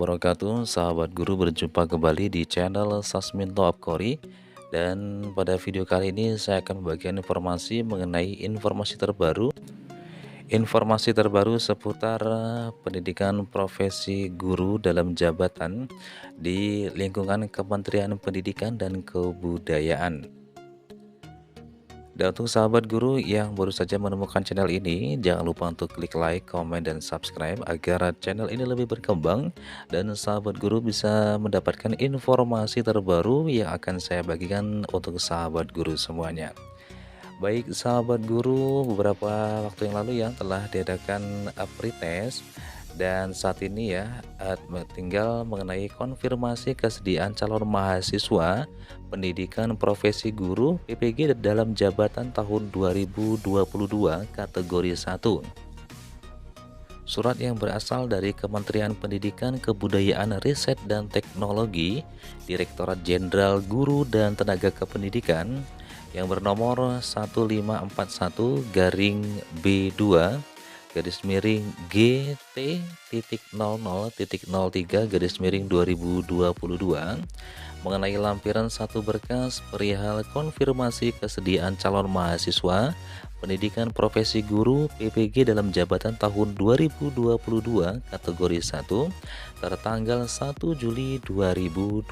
wabarakatuh. Sahabat guru, berjumpa kembali di channel Sasminto Abkori. Dan pada video kali ini saya akan membagikan informasi mengenai informasi terbaru seputar pendidikan profesi guru dalam jabatan di lingkungan Kementerian Pendidikan dan Kebudayaan. Dan untuk sahabat guru yang baru saja menemukan channel ini, jangan lupa untuk klik like, komen, dan subscribe agar channel ini lebih berkembang dan sahabat guru bisa mendapatkan informasi terbaru yang akan saya bagikan untuk sahabat guru semuanya. Baik sahabat guru, beberapa waktu yang lalu yang telah diadakan pretest, dan saat ini ya tinggal mengenai konfirmasi kesediaan calon mahasiswa pendidikan profesi guru PPG dalam jabatan tahun 2022 kategori 1. Surat yang berasal dari Kementerian Pendidikan, Kebudayaan, Riset, dan Teknologi, Direktorat Jenderal Guru dan Tenaga Kependidikan yang bernomor 1541-B2 garis miring GT.00.03 garis miring 2022 mengenai lampiran satu berkas perihal konfirmasi kesediaan calon mahasiswa pendidikan profesi guru PPG dalam jabatan tahun 2022 kategori 1 tertanggal 1 Juli 2022.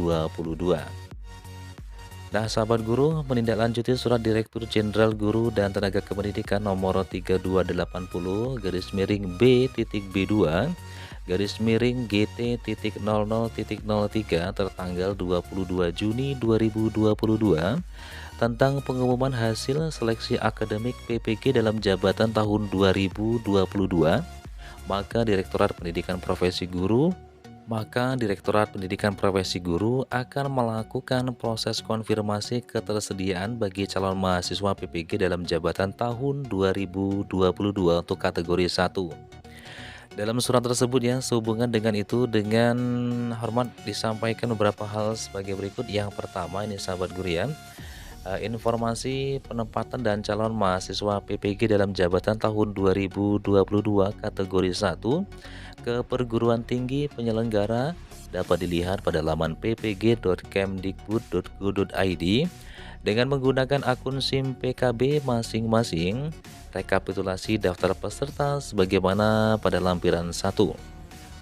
Nah sahabat guru, menindaklanjuti surat Direktur Jenderal Guru dan Tenaga Kependidikan nomor 3280 garis miring B.B2 garis miring GT.00.03 tertanggal 22 Juni 2022 tentang pengumuman hasil seleksi akademik PPG dalam jabatan tahun 2022, maka Direktorat Pendidikan Profesi Guru akan melakukan proses konfirmasi ketersediaan bagi calon mahasiswa PPG dalam jabatan tahun 2022 untuk kategori 1. Dalam surat tersebut ya, sehubungan dengan itu, dengan hormat disampaikan beberapa hal sebagai berikut. Yang pertama ini sahabat guru ya, informasi penempatan dan calon mahasiswa PPG dalam jabatan tahun 2022 kategori 1 ke perguruan tinggi penyelenggara dapat dilihat pada laman ppg.kemdikbud.go.id dengan menggunakan akun SIM PKB masing-masing. Rekapitulasi daftar peserta sebagaimana pada lampiran 1.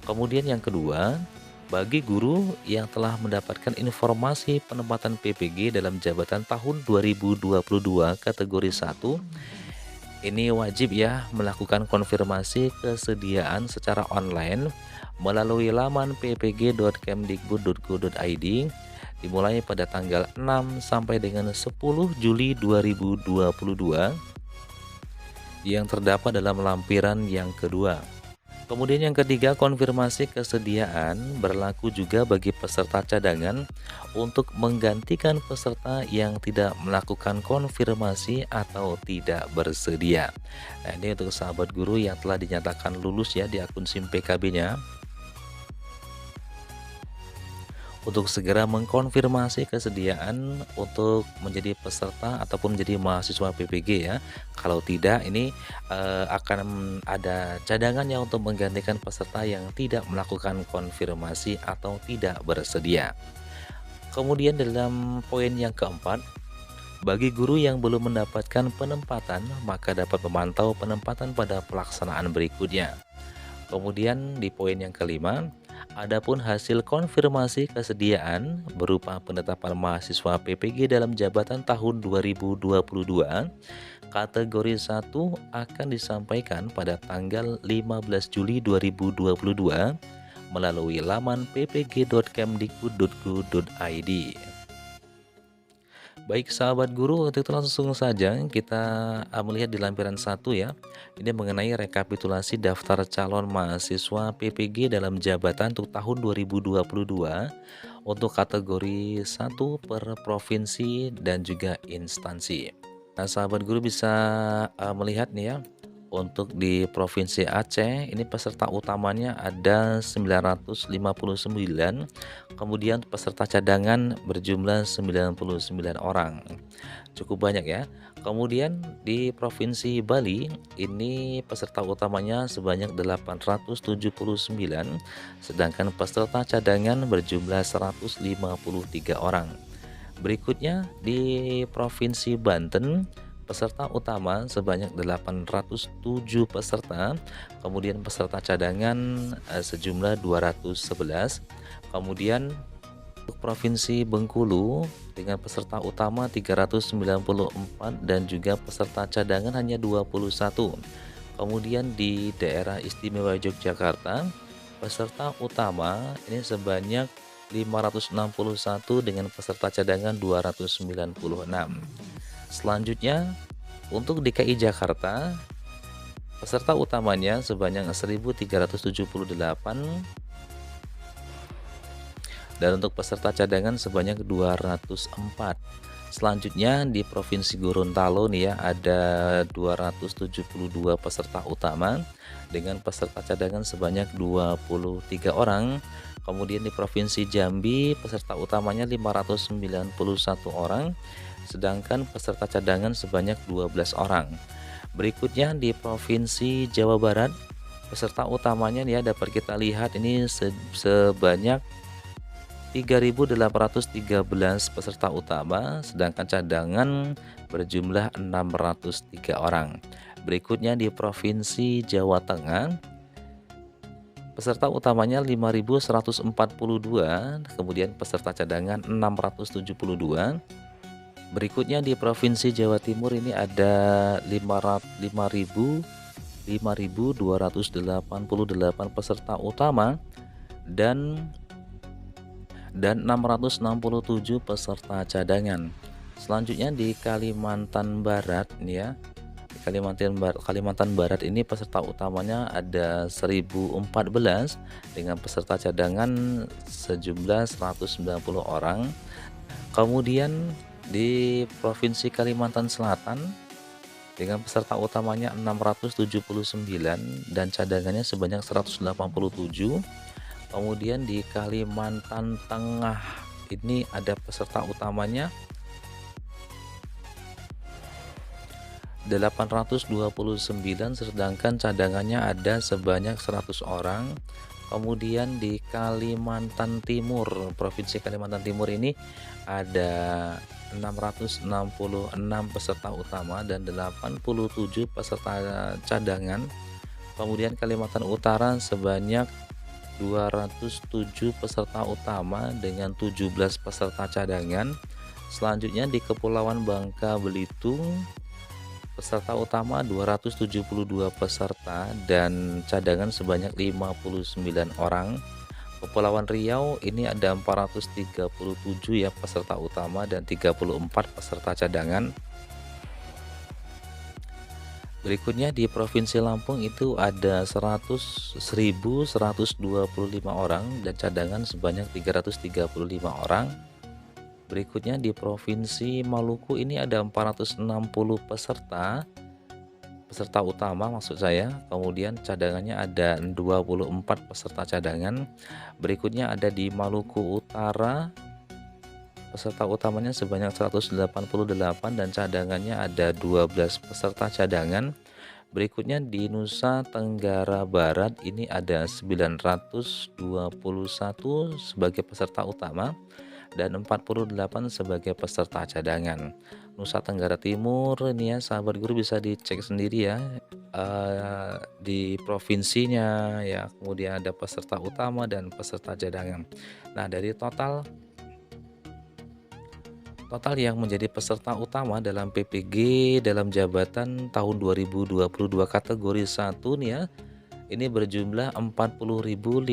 Kemudian yang kedua, bagi guru yang telah mendapatkan informasi penempatan PPG dalam jabatan tahun 2022 kategori 1, ini wajib ya melakukan konfirmasi kesediaan secara online melalui laman ppg.kemdikbud.go.id dimulai pada tanggal 6 sampai dengan 10 Juli 2022 yang terdapat dalam lampiran yang kedua. Kemudian yang ketiga, konfirmasi kesediaan berlaku juga bagi peserta cadangan untuk menggantikan peserta yang tidak melakukan konfirmasi atau tidak bersedia. Nah, ini untuk sahabat guru yang telah dinyatakan lulus ya di akun SIM PKB-nya, untuk segera mengkonfirmasi kesediaan untuk menjadi peserta ataupun menjadi mahasiswa PPG ya. Kalau tidak, ini akan ada cadangan yang untuk menggantikan peserta yang tidak melakukan konfirmasi atau tidak bersedia. Kemudian dalam poin yang keempat, bagi guru yang belum mendapatkan penempatan, maka dapat memantau penempatan pada pelaksanaan berikutnya. Kemudian di poin yang kelima, adapun hasil konfirmasi kesediaan berupa penetapan mahasiswa PPG dalam jabatan tahun 2022 kategori 1 akan disampaikan pada tanggal 15 Juli 2022 melalui laman ppg.kemdikbud.go.id. Baik sahabat guru, untuk itu langsung saja kita melihat di lampiran 1 ya. Ini mengenai rekapitulasi daftar calon mahasiswa PPG dalam jabatan untuk tahun 2022 untuk kategori 1 per provinsi dan juga instansi. Nah sahabat guru bisa melihat nih ya, Untuk di Provinsi Aceh, ini peserta utamanya ada 959, kemudian peserta cadangan berjumlah 99 orang. Cukup banyak ya. Kemudian di Provinsi Bali, ini peserta utamanya sebanyak 879, sedangkan peserta cadangan berjumlah 153 orang. Berikutnya di Provinsi Banten, peserta utama sebanyak 807 peserta, kemudian peserta cadangan sejumlah 211. Kemudian untuk Provinsi Bengkulu dengan peserta utama 394 dan juga peserta cadangan hanya 21. Kemudian di Daerah Istimewa Yogyakarta, peserta utama ini sebanyak 561 dengan peserta cadangan 296. Selanjutnya untuk DKI Jakarta, peserta utamanya sebanyak 1378 dan untuk peserta cadangan sebanyak 204. Selanjutnya di Provinsi Gorontalo nih ya, ada 272 peserta utama dengan peserta cadangan sebanyak 23 orang. Kemudian di Provinsi Jambi peserta utamanya 591 orang, sedangkan peserta cadangan sebanyak 12 orang. Berikutnya di Provinsi Jawa Barat, peserta utamanya ya dapat kita lihat ini sebanyak 3.813 peserta utama, sedangkan cadangan berjumlah 603 orang. Berikutnya di Provinsi Jawa Tengah, peserta utamanya 5.142, kemudian peserta cadangan 672. Berikutnya di Provinsi Jawa Timur ini ada 5.288 peserta utama dan 667 peserta cadangan. Selanjutnya di Kalimantan Barat nih ya. Di Kalimantan Barat ini peserta utamanya ada 1014 dengan peserta cadangan sejumlah 190 orang. Kemudian di Provinsi Kalimantan Selatan dengan peserta utamanya 679 dan cadangannya sebanyak 187. Kemudian di Kalimantan Tengah ini ada peserta utamanya 829, sedangkan cadangannya ada sebanyak 100 orang. Kemudian di Kalimantan Timur, Provinsi Kalimantan Timur ini ada 666 peserta utama dan 87 peserta cadangan. Kemudian Kalimantan Utara sebanyak 207 peserta utama dengan 17 peserta cadangan. Selanjutnya di Kepulauan Bangka Belitung, peserta utama 272 peserta dan cadangan sebanyak 59 orang. Kepulauan Riau ini ada 437 ya peserta utama dan 34 peserta cadangan. Berikutnya di Provinsi Lampung itu ada 1.125 orang dan cadangan sebanyak 335 orang. Berikutnya di Provinsi Maluku ini ada 460 peserta utama maksud saya, kemudian cadangannya ada 24 peserta cadangan. Berikutnya ada di Maluku Utara, peserta utamanya sebanyak 188 dan cadangannya ada 12 peserta cadangan. Berikutnya di Nusa Tenggara Barat ini ada 921 sebagai peserta utama dan 48 sebagai peserta cadangan. Nusa Tenggara Timur ini ya sahabat guru bisa dicek sendiri ya di provinsinya ya, kemudian ada peserta utama dan peserta cadangan. Nah dari total yang menjadi peserta utama dalam PPG dalam jabatan tahun 2022 kategori 1 nih ya, ini berjumlah 40.530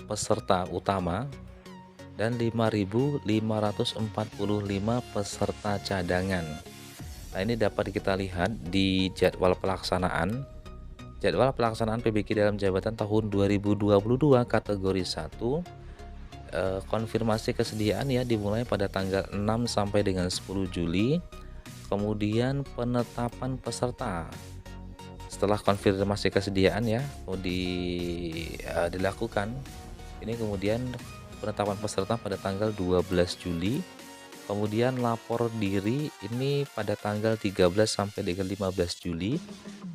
peserta utama dan 5.545 peserta cadangan. Nah ini dapat kita lihat di jadwal pelaksanaan PPG dalam jabatan tahun 2022 kategori 1. Konfirmasi kesediaan ya dimulai pada tanggal 6 sampai dengan 10 Juli. Kemudian penetapan peserta. Setelah konfirmasi kesediaan ya, dilakukan. Ini kemudian penetapan peserta pada tanggal 12 Juli. Kemudian lapor diri ini pada tanggal 13 sampai dengan 15 Juli.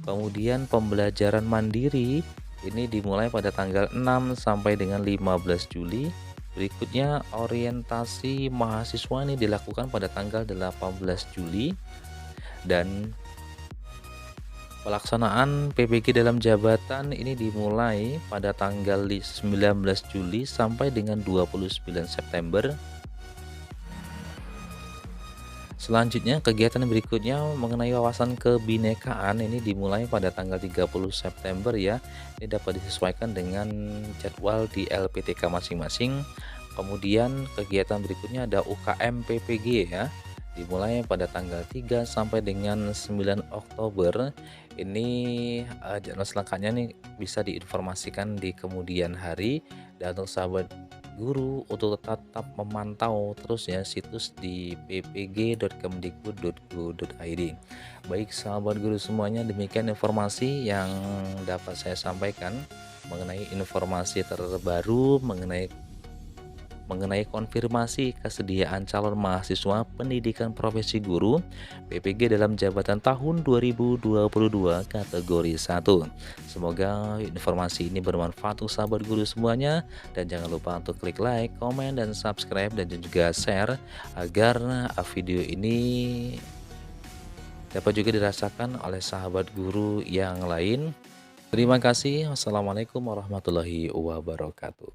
Kemudian pembelajaran mandiri ini dimulai pada tanggal 6 sampai dengan 15 Juli. Berikutnya orientasi mahasiswa ini dilakukan pada tanggal 18 Juli. Dan pelaksanaan PPG dalam jabatan ini dimulai pada tanggal 19 Juli sampai dengan 29 September. Selanjutnya kegiatan berikutnya mengenai wawasan kebinekaan ini dimulai pada tanggal 30 September ya. Ini dapat disesuaikan dengan jadwal di LPTK masing-masing. Kemudian kegiatan berikutnya ada UKM PPG ya. Dimulai pada tanggal 3 sampai dengan 9 Oktober. Ini jadwal selengkapnya nih bisa diinformasikan di kemudian hari. Dan untuk sahabat guru untuk tetap memantau terus ya situs di ppg.kemdikbud.go.id. Baik sahabat guru semuanya, demikian informasi yang dapat saya sampaikan mengenai informasi terbaru mengenai konfirmasi kesediaan calon mahasiswa pendidikan profesi guru PPG dalam jabatan tahun 2022 kategori 1. Semoga informasi ini bermanfaat untuk sahabat guru semuanya, dan jangan lupa untuk klik like, komen, dan subscribe, dan juga share agar video ini dapat juga dirasakan oleh sahabat guru yang lain. Terima kasih. Wassalamualaikum warahmatullahi wabarakatuh.